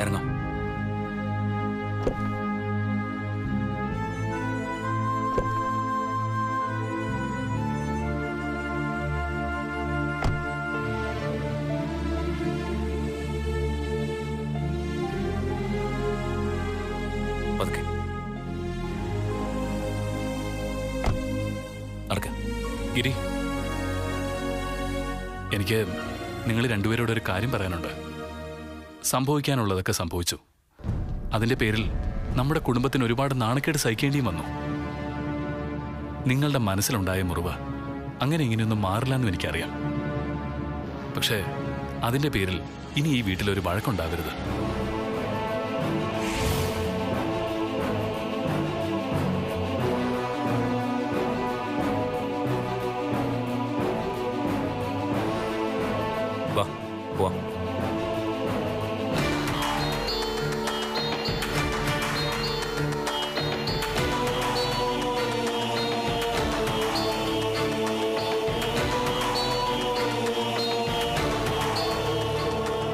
ഇറങ്ങാം. പതുക്കെ നടക്ക. ഗിരി, എനിക്ക് നിങ്ങൾ രണ്ടുപേരോട് ഒരു കാര്യം പറയാനുണ്ട്. സംഭവിക്കാനുള്ളതൊക്കെ സംഭവിച്ചു. അതിന്റെ പേരിൽ നമ്മുടെ കുടുംബത്തിന് ഒരുപാട് നാണക്കേട് സഹിക്കേണ്ടിയും വന്നു. നിങ്ങളുടെ മനസ്സിലുണ്ടായ മുറിവ് അങ്ങനെ ഇങ്ങനെയൊന്നും മാറില്ലെന്നും എനിക്കറിയാം. പക്ഷേ അതിന്റെ പേരിൽ ഇനി ഈ വീട്ടിലൊരു വഴക്കുണ്ടാവരുത്. വാ പോവാം.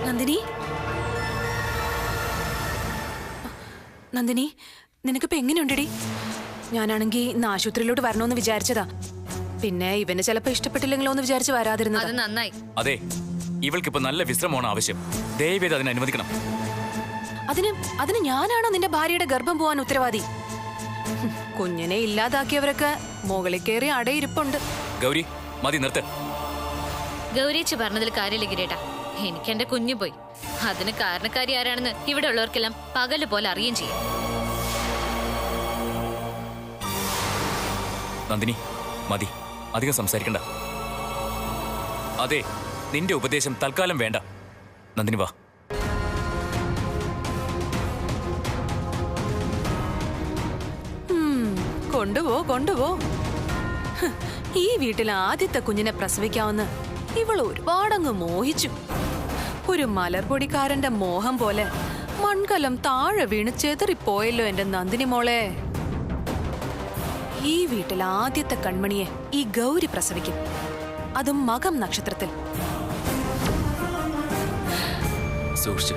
നന്ദിനി, നന്ദിനി, നിനക്കിപ്പോ എങ്ങനെയുണ്ടടി? ഞാനാണെങ്കി ഇന്ന് ആശുപത്രിയിലോട്ട് വരണോന്ന് വിചാരിച്ചതാ. പിന്നെ ഇവന് ചിലപ്പോ ഇഷ്ടപ്പെട്ടില്ലെങ്കിലോ എന്ന് വിചാരിച്ച് വരാതിരുന്നത്. അത് നന്നായി. അതെ, ഇവൾക്കിപ്പോ നല്ല വിശ്രമമാണ് ആവശ്യം. ദയവേത് അതിനെ അനുവദിക്കണം. അതിന് ഞാനാണോ നിന്റെ ഭാര്യയുടെ ഗർഭം പോവാൻ ഉത്തരവാദി? കുഞ്ഞിനെ ഇല്ലാതാക്കിയവരൊക്കെ മുകളിൽ കയറി അടയിരിപ്പുണ്ട്. ഗൗരി, മതി, നിർത്ത്. ഗൗരിച്ച് പറഞ്ഞതിൽ കാര്യമില്ല ഗിരേട്ടാ. എനിക്ക് എന്റെ കുഞ്ഞു പോയി. അതിന് കാരണക്കാരി ആരാണെന്ന് ഇവിടെ ഉള്ളവർക്കെല്ലാം പകല് പോലെ അറിയുകയും ചെയ്യും. നന്ദിനി, മതി, അധികം സംസാരിക്കണ്ട. അതെ, നിന്റെ ഉപദേശം തൽക്കാലം വേണ്ട. നന്ദിനി വാ. കൊണ്ടുപോ. ഈ വീട്ടിൽ ആദ്യത്തെ കുഞ്ഞിനെ പ്രസവിക്കാവുന്ന ഇവൾ ഒരുപാടങ്ങ് മോഹിച്ചു. ഒരു മലർപൊടിക്കാരന്റെ മോഹം പോലെ മൺകലം താഴെ വീണ് ചെതറിപ്പോയല്ലോ എന്റെ നന്ദിനി മോളെ. ഈ വീട്ടിൽ ആദ്യത്തെ കൺമണിയെ ഈ ഗൗരി പ്രസവിക്കും, അതും മകം നക്ഷത്രത്തിൽ. സൂക്ഷിച്ചു.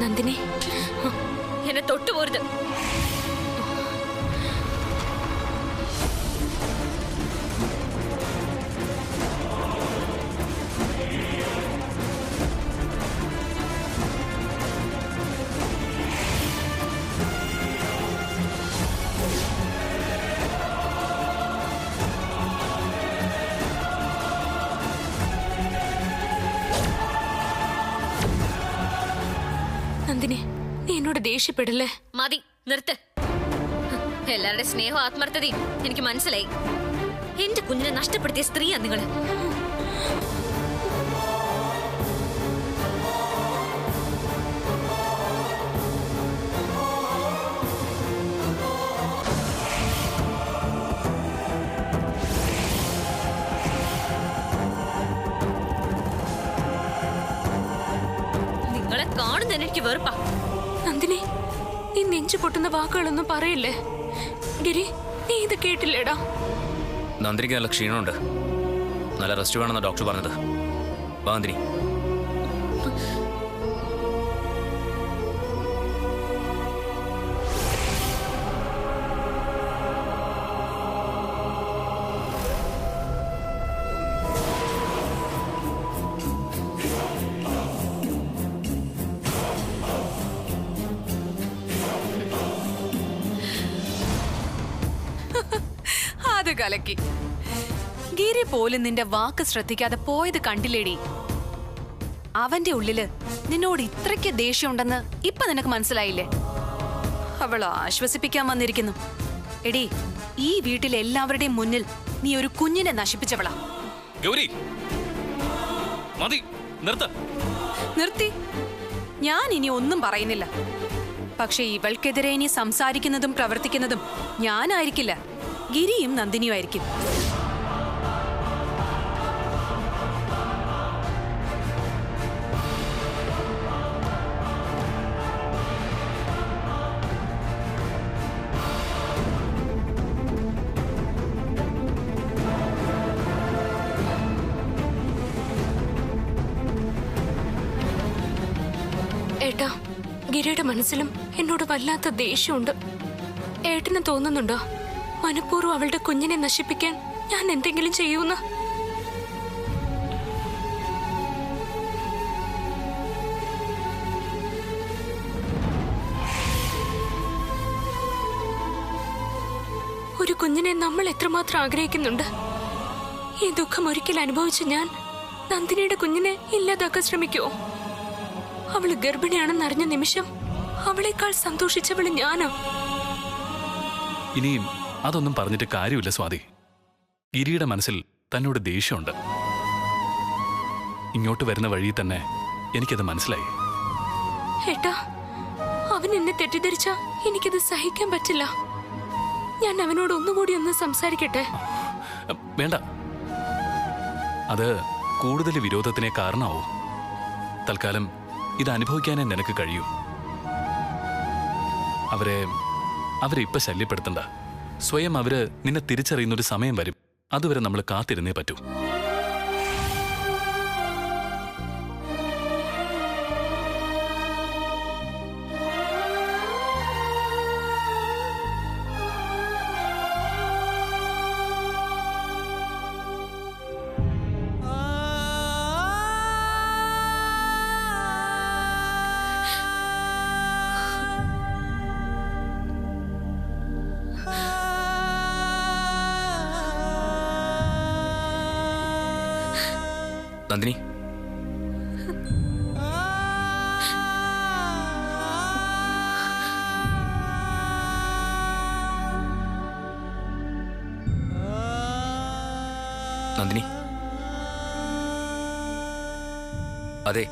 നന്ദിനി, എന്നെ തൊട്ടുപോരുത്. നന്ദിനി, നീ എന്നോട് ദേഷ്യപ്പെടില്ലേ? മതി, നിർത്ത്. എല്ലാവരുടെ സ്നേഹവും ആത്മാർത്ഥതയും എനിക്ക് മനസ്സിലായി. എന്റെ കുഞ്ഞിനെ നഷ്ടപ്പെടുത്തിയ സ്ത്രീയാ നിങ്ങള്. നിങ്ങളെ കാണുന്നതിന് എനിക്ക് വെറുപ്പാ. നന്ദിനി, നീ നെഞ്ചു പൊട്ടുന്ന വാക്കുകളൊന്നും പറയില്ലേ? ഗിരി, നീ ഇത് കേട്ടില്ലേടാ? നന്ദിനിക്ക് നല്ല ക്ഷീണമുണ്ട്. നല്ല റെസ്റ്റ് വേണമെന്നാണ് ഡോക്ടർ പറഞ്ഞത്. വാ നന്ദിനി. അത് കലക്കി. ഗിരി പോലും നിന്റെ വാക്ക് ശ്രദ്ധിക്കാതെ പോയത് കണ്ടില്ലേടി? അവന്റെ ഉള്ളില് നിന്നോട് ഇത്രയ്ക്ക് ദേഷ്യമുണ്ടെന്ന് ഇപ്പൊ നിനക്ക് മനസ്സിലായില്ലേ? അവൾ ആശ്വസിപ്പിക്കാൻ വന്നിരിക്കുന്നു. എടി, ഈ വീട്ടിലെ എല്ലാവരുടെയും മുന്നിൽ നീ ഒരു കുഞ്ഞിനെ നശിപ്പിച്ചവളാ. ഗൗരി, മതി, നിർത്തി. ഞാൻ ഇനി ഒന്നും പറയുന്നില്ല. പക്ഷെ ഇവൾക്കെതിരെ ഇനി സംസാരിക്കുന്നതും പ്രവർത്തിക്കുന്നതും ഞാനായിരിക്കില്ല, ഗിരിയും നന്ദിനിയും ആയിരിക്കും. ഏട്ടാ, ഗിരിയുടെ മനസ്സിലും എന്നോട് വല്ലാത്ത ദേഷ്യമുണ്ട്. ഏട്ടന് തോന്നുന്നുണ്ടോ മനഃപൂർവ്വം അവളുടെ കുഞ്ഞിനെ നശിപ്പിക്കാൻ ഞാൻ എന്തെങ്കിലും ചെയ്യൂന്ന്? ഒരു കുഞ്ഞിനെ നമ്മൾ എത്രമാത്രം ആഗ്രഹിക്കുന്നുണ്ട്. ഈ ദുഃഖം ഒരിക്കൽ അനുഭവിച്ച് ഞാൻ നന്ദിനിയുടെ കുഞ്ഞിനെ ഇല്ലാതാക്കാൻ ശ്രമിക്കുമോ? അവള് ഗർഭിണിയാണെന്ന് അറിഞ്ഞ നിമിഷം അവളെക്കാൾ സന്തോഷിച്ചവള് ഞാനോ? ഇനിയും അതൊന്നും പറഞ്ഞിട്ട് കാര്യമില്ല സ്വാതി. ഗിരിയുടെ മനസ്സിൽ തന്നോട് ദേഷ്യമുണ്ട്. ഇങ്ങോട്ട് വരുന്ന വഴി തന്നെ എനിക്കത് മനസ്സിലായി. ഏട്ടാ, അവൻ എന്നെ തെറ്റിദ്ധരിച്ച എനിക്കത് സഹിക്കാൻ പറ്റില്ല. ഞാൻ അവനോട് ഒന്നുകൂടി ഒന്ന് സംസാരിക്കട്ടെ? വേണ്ട, അത് കൂടുതൽ വിരോധത്തിനെ കാരണമാവും. തൽക്കാലം ഇത് അനുഭവിക്കാനേ നിനക്ക് കഴിയൂ. അവരെ ഇപ്പൊ ശല്യപ്പെടുത്തണ്ട. സ്വയം അവര് നിന്നെ തിരിച്ചറിയുന്നൊരു സമയം വരും. അതുവരെ നമ്മൾ കാത്തിരുന്നേ പറ്റൂ. നന്ദിനി, നന്ദിനി, അതെ,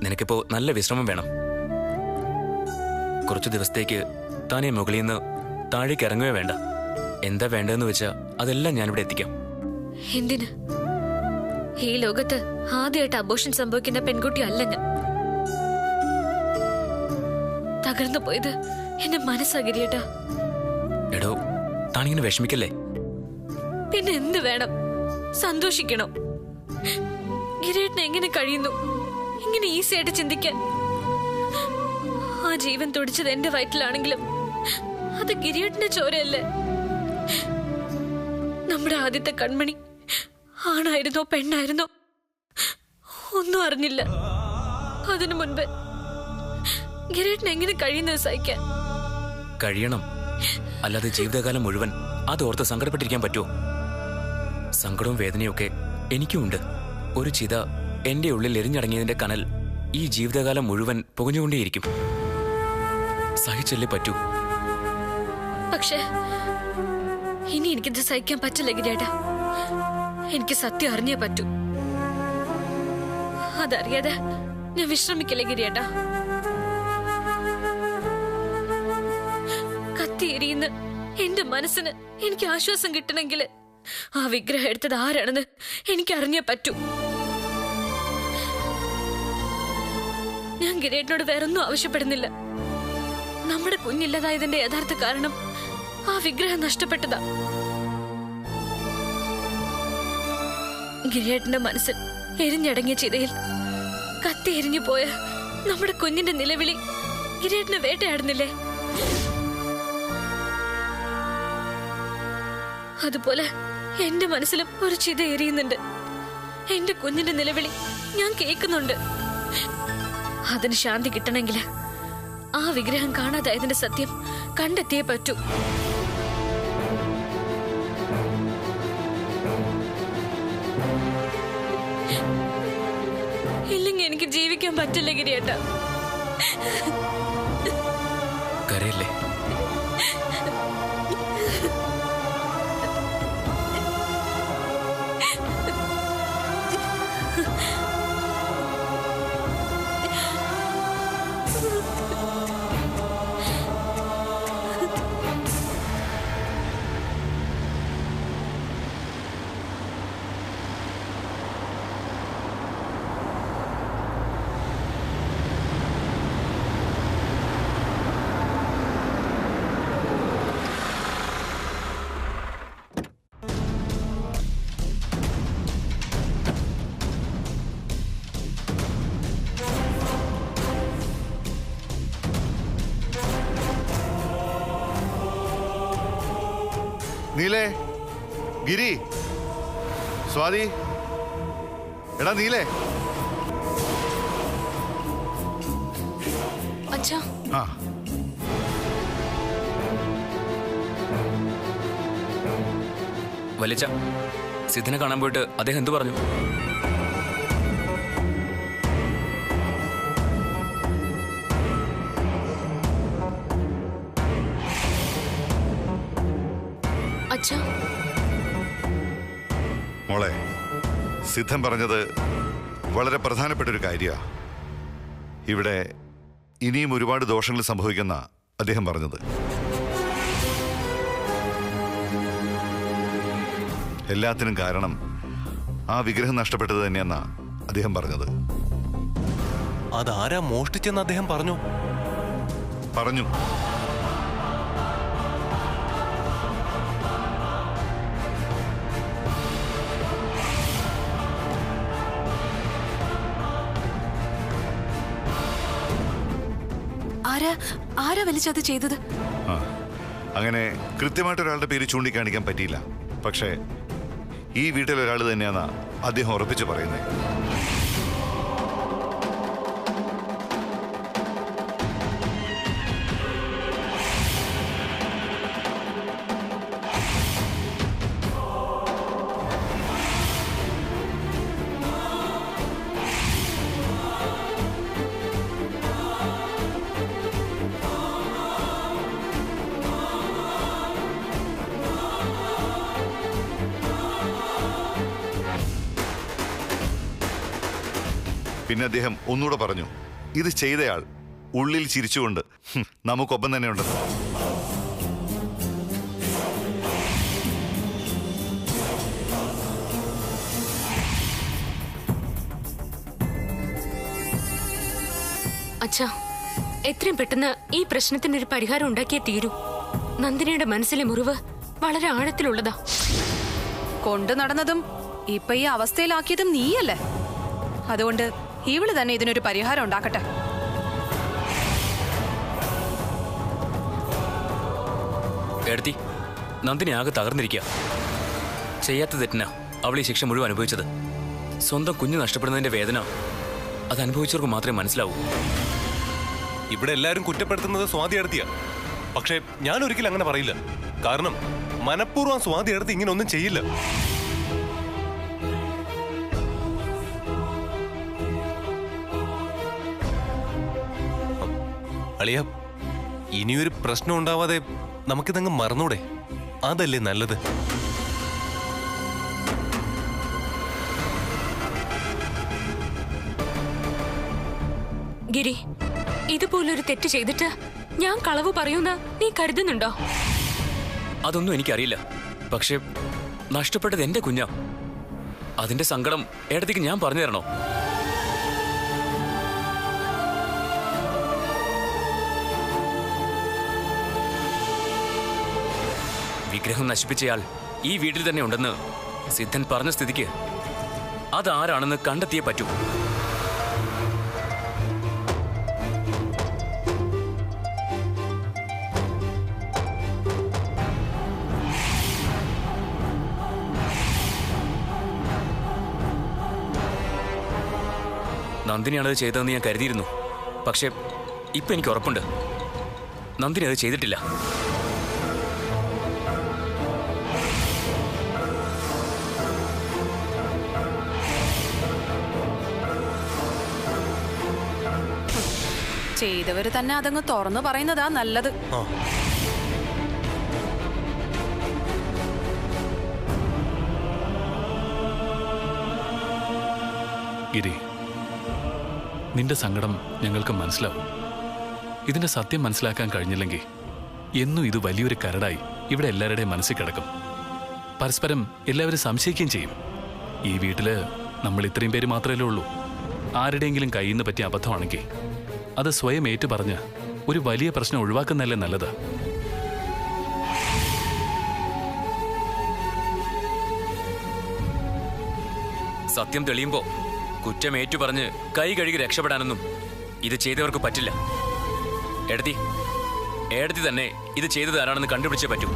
നിനക്കിപ്പോ നല്ല വിശ്രമം വേണം. കുറച്ചു ദിവസത്തേക്ക് താനേ മുകളിൽ നിന്ന് താഴേക്ക് ഇറങ്ങുകയോ വേണ്ട. എന്താ വേണ്ടതെന്ന് വെച്ചാൽ അതെല്ലാം ഞാനിവിടെ എത്തിക്കാം. എന്തിന്? ഈ ലോകത്ത് ആദ്യമായിട്ട് അബോർഷൻ സംഭവിക്കുന്ന പെൺകുട്ടി അല്ല ഞാൻ. തകർന്നു പോയത് എന്റെ മനസ്സാകിരിയേട്ടാ. എടോ, താനിങ്ങനെ വിഷമിക്കല്ലേ. പിന്നെ എന്ത് വേണം? സന്തോഷിക്കണോ? ഗിരിയേട്ടന് എങ്ങനെ കഴിയുന്നു ഇങ്ങനെ ഈസി ആയിട്ട് ചിന്തിക്കാൻ? ആ ജീവൻ തുടിച്ചത് എന്റെ വയറ്റിലാണെങ്കിലും അത് ഗിരിയേട്ടന്റെ ചോരയല്ലേ? നമ്മുടെ ആദ്യത്തെ കൺമണി ആണായിരുന്നോ പെണ്ണായിരുന്നോ ഒന്നും അറിഞ്ഞില്ല. അതിനു മുൻപ് ഗിരിയേട്ടന് എങ്ങനെ കഴിയുന്നത് സഹിക്കാൻ? കഴിയണം, അല്ലാതെ ജീവിതകാലം മുഴുവൻ അതോർത്ത് സങ്കടപ്പെട്ടിരിക്കാൻ പറ്റുമോ? സങ്കടവും വേദനയൊക്കെ എനിക്കുമുണ്ട്. ഒരു ചിത എന്റെ ഉള്ളിൽ എരിഞ്ഞടങ്ങിയതിന്റെ കനൽ ഈ ജീവിതകാലം മുഴുവൻ പുകഞ്ഞുകൊണ്ടേയിരിക്കും. സഹിച്ചല്ലേ പറ്റൂ. പക്ഷേ ഇനി എനിക്കിത് സഹിക്കാൻ പറ്റില്ല ഗിരിയേട്ടാ. എനിക്ക് സത്യം അറിഞ്ഞേ പറ്റൂ. അതറിയാതെ ഞാൻ വിശ്രമിക്കില്ല ഗിരിയേട്ടാ. കത്തിയെരിയുന്ന എന്റെ മനസ്സിന് എനിക്ക് ആശ്വാസം കിട്ടണമെങ്കിൽ ആ വിഗ്രഹം എടുത്തത് ആരാണെന്ന് എനിക്ക് അറിഞ്ഞേ പറ്റൂ. ഞാൻ ഗിരിയേട്ടനോട് വേറൊന്നും ആവശ്യപ്പെടുന്നില്ല. നമ്മുടെ കുഞ്ഞില്ലതായതിന്റെ യഥാർത്ഥ കാരണം ആ വിഗ്രഹം നഷ്ടപ്പെട്ടതാ. ഗിരിയേട്ടന്റെ മനസ്സിൽ എരിഞ്ഞടങ്ങിയ ചിതയിൽ കത്തി എരിഞ്ഞു പോയ നമ്മുടെ കുഞ്ഞിന്റെ നിലവിളി ഗിരിയേട്ടനെ വേട്ടയാടുന്നില്ലേ? അതുപോലെ എന്റെ മനസ്സിലും ഒരു ചിത എരിയുന്നുണ്ട്. എന്റെ കുഞ്ഞിന്റെ നിലവിളി ഞാൻ കേൾക്കുന്നുണ്ട്. അതിന് ശാന്തി കിട്ടണമെങ്കിൽ ആ വിഗ്രഹം കാണാതായതിന്റെ സത്യം കണ്ടെത്തിയേ പറ്റൂ. ഇല്ലെങ്കിൽ എനിക്ക് ജീവിക്കാൻ പറ്റില്ല ഗിരിയേട്ടാ. കരയല്ലേ. നീലേ, ഗിരി, സ്വാതി, എടാ നീലേ. അച്ഛാ, ആ വലിച്ച സിദ്ധിനെ കാണാൻ പോയിട്ട് അദ്ദേഹം എന്തു പറഞ്ഞു? അച്ഛാ, മോളെ, സിദ്ധൻ പറഞ്ഞത് വളരെ പ്രധാനപ്പെട്ട ഒരു കാര്യമാണ്. ഇവിടെ ഇനിയും ഒരുപാട് ദോഷങ്ങൾ സംഭവിക്കുന്ന അദ്ദേഹം പറഞ്ഞത്. എല്ലാത്തിനും കാരണം ആ വിഗ്രഹം നഷ്ടപ്പെട്ടത് തന്നെയെന്നാ അദ്ദേഹം പറഞ്ഞത്. അതാരാ മോഷ്ടിച്ചെന്ന് അദ്ദേഹം പറഞ്ഞു? പറഞ്ഞു. ആരാ വലിച്ചത് ചെയ്തത്? അങ്ങനെ കൃത്യമായിട്ടൊരാളുടെ പേര് ചൂണ്ടിക്കാണിക്കാൻ പറ്റിയില്ല. പക്ഷേ ഈ വീട്ടിലൊരാൾ തന്നെയാണെന്നാ അദ്ദേഹം ഉറപ്പിച്ച് പറയുന്നത്. പിന്നെ അദ്ദേഹം ഒന്നുകൂടെ പറഞ്ഞു, ഇത് ചെയ്തയാൾ ഉള്ളിൽ ചിരിച്ചുകൊണ്ട് നമുക്കൊപ്പം തന്നെ ഉണ്ടെന്ന്. അച്ഛാ, എത്രയും പെട്ടെന്ന് ഈ പ്രശ്നത്തിനൊരു പരിഹാരം ഉണ്ടാക്കിയേ തീരൂ. നന്ദിനിയുടെ മനസ്സിലെ മുറിവ് വളരെ ആഴത്തിലുള്ളതാ. കൊണ്ടു നടന്നതും ഇപ്പൊ ഈ അവസ്ഥയിലാക്കിയതും നീയല്ലേ? അതുകൊണ്ട് ഇവള് തന്നെ ഇതിനൊരു പരിഹാരം ഉണ്ടാക്കട്ടെ. എടുത്തി, നന്ദിനി ആകെ തകർന്നിരിക്കുക. ചെയ്യാത്ത തെറ്റിനാ അവൾ ഈ ശിക്ഷ മുഴുവൻ അനുഭവിച്ചത്. സ്വന്തം കുഞ്ഞ് നഷ്ടപ്പെടുന്നതിന്റെ വേദന അത് അനുഭവിച്ചവർക്ക് മാത്രമേ മനസ്സിലാവൂ. ഇവിടെ എല്ലാവരും കുറ്റപ്പെടുത്തുന്നത് സ്വാതി എടുത്തിയാ. പക്ഷേ ഞാൻ ഒരിക്കലും അങ്ങനെ പറയില്ല. കാരണം മനഃപൂർവ്വം സ്വാതി എടുത്ത് ഇങ്ങനെ ഒന്നും ചെയ്യില്ല. അളിയ, ഇനിയൊരു പ്രശ്നം ഉണ്ടാവാതെ നമുക്കിതങ്ങ് മറന്നൂടെ? അതല്ലേ നല്ലത്. ഗിരി, ഇതുപോലൊരു തെറ്റ് ചെയ്തിട്ട് ഞാൻ കളവ് പറയുന്ന നീ കരുതുന്നുണ്ടോ? അതൊന്നും എനിക്കറിയില്ല. പക്ഷെ നഷ്ടപ്പെട്ടത് എന്റെ കുഞ്ഞാ. അതിന്റെ സങ്കടം ഏടത്തേക്ക് ഞാൻ പറഞ്ഞു തരണോ? വിഗ്രഹം നശിപ്പിച്ചയാൾ ഈ വീട്ടിൽ തന്നെ ഉണ്ടെന്ന് സിദ്ധൻ പറഞ്ഞ സ്ഥിതിക്ക് അതാരാണെന്ന് കണ്ടെത്തിയേ പറ്റൂ. നന്ദിനിയാണത് ചെയ്തതെന്ന് ഞാൻ കരുതിയിരുന്നു. പക്ഷെ ഇപ്പൊ എനിക്ക് ഉറപ്പുണ്ട്, നന്ദിനി അത് ചെയ്തിട്ടില്ല. ചെയ്തവര് തന്നെ അതങ്ങ് തുറന്നു പറയുന്നതാ നല്ലത്. ഗിരി, നിന്റെ സങ്കടം ഞങ്ങൾക്ക് മനസ്സിലാവും. ഇതിന്റെ സത്യം മനസ്സിലാക്കാൻ കഴിഞ്ഞില്ലെങ്കിൽ എന്നും ഇത് വലിയൊരു കരടായി ഇവിടെ എല്ലാവരുടെയും മനസ്സിൽ കിടക്കും. പരസ്പരം എല്ലാവരും സംശയിക്കുകയും ചെയ്യും. ഈ വീട്ടില് നമ്മൾ ഇത്രയും പേര് മാത്രമേ ഉള്ളൂ. ആരുടെയെങ്കിലും കയ്യിൽ നിന്ന് പറ്റിയ അബദ്ധമാണെങ്കിൽ അത് സ്വയം ഏറ്റു പറഞ്ഞ് ഒരു വലിയ പ്രശ്നം ഒഴിവാക്കുന്നതല്ലേ നല്ലത്. സത്യം തെളിയുമ്പോ കുറ്റം ഏറ്റു പറഞ്ഞ് കൈ കഴുകി രക്ഷപ്പെടാനൊന്നും ഇത് ചെയ്തവർക്ക് പറ്റില്ല. ഏടത്തി തന്നെ ഇത് ചെയ്തത് ആരാണെന്ന് കണ്ടുപിടിച്ചേ പറ്റൂ.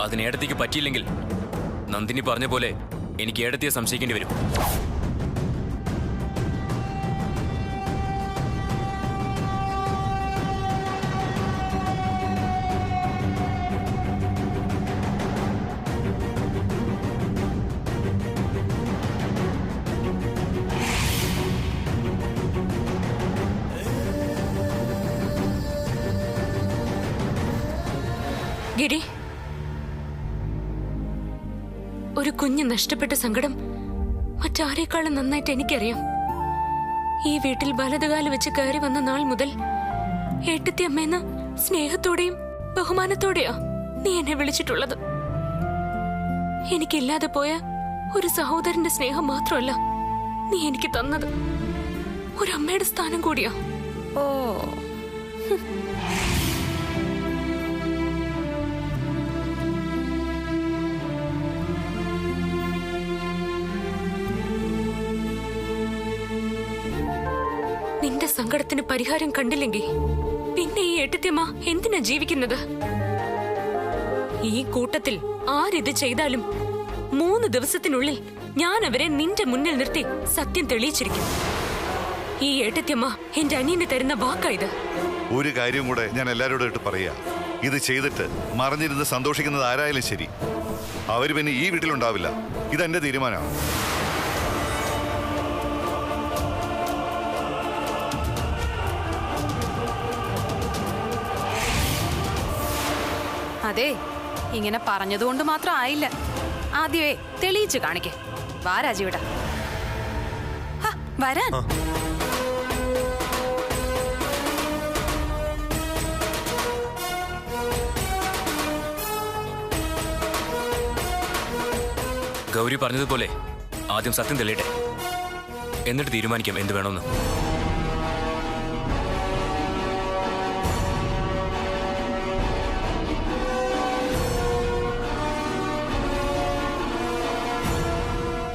അതിന് ഏടത്തിക്ക് പറ്റിയില്ലെങ്കിൽ നന്ദിനി പറഞ്ഞ പോലെ എനിക്ക് ഏടത്തിയെ സംശയിക്കേണ്ടി വരും. ഗിരി, ഒരു കുഞ്ഞ് നഷ്ടപ്പെട്ട സങ്കടം മറ്റാരേക്കാളും നന്നായിട്ട് എനിക്കറിയാം. ഈ വീട്ടിൽ വലതുകാല് വെച്ച് കയറി വന്ന നാൾ മുതൽ ഏട്ടത്തി അമ്മയെന്ന് സ്നേഹത്തോടെയും ബഹുമാനത്തോടെയാ നീ എന്നെ വിളിച്ചിട്ടുള്ളത്. എനിക്കില്ലാതെ പോയ ഒരു സഹോദരന്റെ സ്നേഹം മാത്രമല്ല നീ എനിക്ക് തന്നത്, ഒരമ്മയുടെ സ്ഥാനം കൂടിയാ. ഓ, നിന്റെ സങ്കടത്തിന് പരിഹാരം കണ്ടില്ലെങ്കിൽ പിന്നെ ഈ ഏട്ടത്തിയമ്മ എന്തിനാ ജീവിക്കുന്നത്? ഈ കൂട്ടത്തിൽ ആരിത് ചെയ്താലും 3 ദിവസത്തിനുള്ളിൽ ഞാൻ അവരെ നിന്റെ മുന്നിൽ നിർത്തി സത്യം തെളിയിച്ചിരിക്കും. ഈ ഏട്ടത്തിയമ്മ എന്റെ അനിയന് തരുന്ന വാക്കായത്. ഒരു കാര്യം കൂടെ ഞാൻ എല്ലാവരോടും ഇട്ട് പറയാ, ഇത് ചെയ്തിട്ട് മറിഞ്ഞിരുന്ന് സന്തോഷിക്കുന്നത് ആരായാലും ശരി, അവര് പിന്നെ ഈ വീട്ടിലുണ്ടാവില്ല. ഇതെന്റെ തീരുമാനമാണ്. അതെ, ഇങ്ങനെ പറഞ്ഞതുകൊണ്ട് മാത്രം ആയില്ല. ആദ്യമേ തെളിയിച്ചു കാണിക്കേ. വാ രാജീവിട, വരാൻ. ഗൗരി പറഞ്ഞതുപോലെ ആദ്യം സത്യം തെളിയട്ടെ, എന്നിട്ട് തീരുമാനിക്കാം എന്ത് വേണമെന്ന്.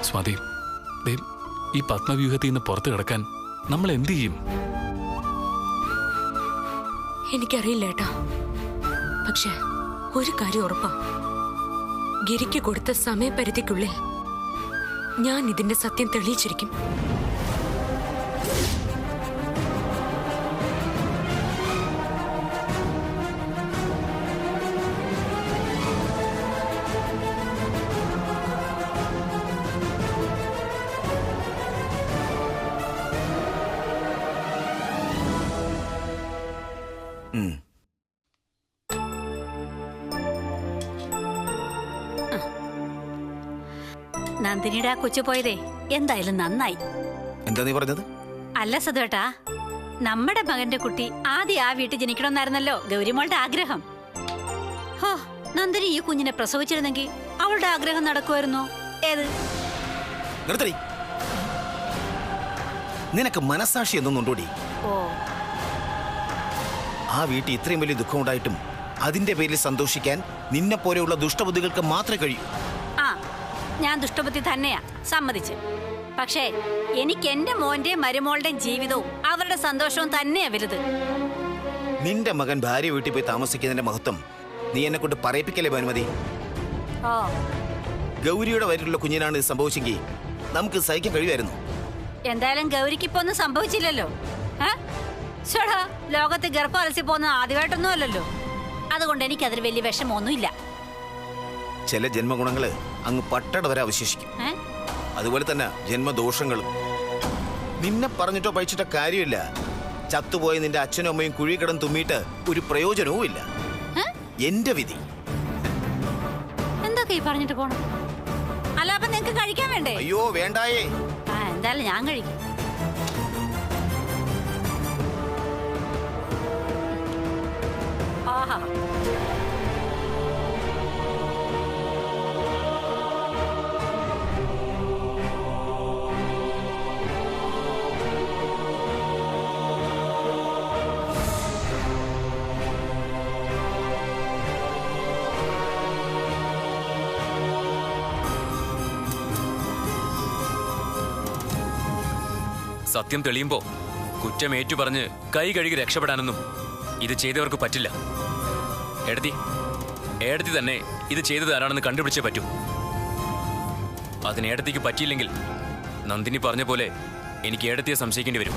സ്വാതി, ഈ പത്മവ്യൂഹത്തിൽ നിന്ന് പുറത്തു കിടക്കാൻ നമ്മൾ എന്ത് ചെയ്യും? എനിക്കറിയില്ല ഏട്ടാ, പക്ഷെ ഒരു കാര്യം ഉറപ്പാ, ഗിരിക്ക് കൊടുത്ത സമയപരിധിക്കുള്ളിൽ ഞാൻ ഇതിന്റെ സത്യം തെളിയിച്ചിരിക്കും. നന്ദിനിയുടെ ആ കൊച്ചു പോയതേ എന്തായാലും നന്നായി. എന്താ നീ പറഞ്ഞത്? അല്ല സതുവേട്ടാ, നമ്മുടെ മകന്റെ കുട്ടി ആദ്യം ആ വീട്ടിൽ ജനിക്കണമെന്നായിരുന്നല്ലോ ഗൗരിമോളുടെ ആഗ്രഹം. ഹോ, നന്ദിനി ഈ കുഞ്ഞിനെ പ്രസവിച്ചിരുന്നെങ്കിൽ അവളുടെ ആഗ്രഹം നടക്കുമായിരുന്നോ? ഏത്? നിർത്തടി. നിനക്ക് മനസാക്ഷി എന്നൊന്നുണ്ടോടി? ഓ, ആ വീട്ടിൽ ഇത്രയും വലിയ ദുഃഖം ഉണ്ടായിട്ടും അതിന്റെ പേരിൽ സന്തോഷിക്കാൻ നിന്നെ പോലെയുള്ള ദുഷ്ടബുദ്ധികൾക്ക് മാത്രമേ കഴിയൂ. ആ, ഞാൻ ദുഷ്ടബുദ്ധി തന്നെയാ, സമ്മതിച്ച്. പക്ഷേ എനിക്ക് എന്റെ മോന്റെയും മരുമോളുടെയും ജീവിതവും അവരുടെ സന്തോഷവും തന്നെയാ വലുത്. നിന്റെ മകൻ ഭാര്യ വീട്ടിൽ പോയി താമസിക്കുന്നതിന്റെ മഹത്വം നീ എന്നെ കൊണ്ട് പറയിപ്പിക്കല്ലേ ഭാനുമതി? ഓ, ഗൗരിയുടെ വയറ്റിലുള്ള കുഞ്ഞിനാണ് ഇത് സംഭവിച്ചെങ്കിൽ നമുക്ക് സഹിക്കാൻ കഴിയുമായിരുന്നു. എന്തായാലും ഗൗരിക്ക് ഇപ്പൊ ഒന്നും സംഭവിച്ചില്ലല്ലോ. ചേടാ, ലോകത്ത് ഗർഭം അലസി പോകുന്നത് ആദ്യമായിട്ടൊന്നും അല്ലല്ലോ. അതുകൊണ്ട് എനിക്കതിൽ വലിയ വിഷമമൊന്നുമില്ല. ചില ജന്മഗുണങ്ങള് അങ്ങ് പട്ടട വരെ അവശേഷിക്കും. അതുപോലെ തന്നെ ജന്മദോഷങ്ങളും. നിന്നെ പറഞ്ഞിട്ടോ പഴിച്ചിട്ടോ കാര്യമില്ല. ചത്തുപോയ നിന്റെ അച്ഛനും അമ്മയും കുഴി കിടന്ന് തുമ്മിയിട്ട് ഒരു പ്രയോജനവും ഇല്ല. എന്റെ വിധി. എന്തൊക്കെ ഈ പറഞ്ഞിട്ട് പോണം? അല്ല, അപ്പൊ നിങ്ങക്ക് കഴിക്കാൻ വേണ്ടേ? അയ്യോ വേണ്ടായേ. എന്തായാലും ഞാൻ കഴിക്കും. ആഹാ, സത്യം തെളിയുമ്പോ കുറ്റം ഏറ്റുപറഞ്ഞ് കൈ കഴുകി രക്ഷപ്പെടാനൊന്നും ഇത് ചെയ്തവർക്ക് പറ്റില്ല. എടതി, ഏടത്തി തന്നെ ഇത് ചെയ്തത് ആരാണെന്ന് കണ്ടുപിടിച്ചേ പറ്റൂ. അതിന് ഏടത്തിക്ക് പറ്റിയില്ലെങ്കിൽ നന്ദിനി പറഞ്ഞ പോലെ എനിക്ക് ഏടത്തിയെ സംശയിക്കേണ്ടി വരും.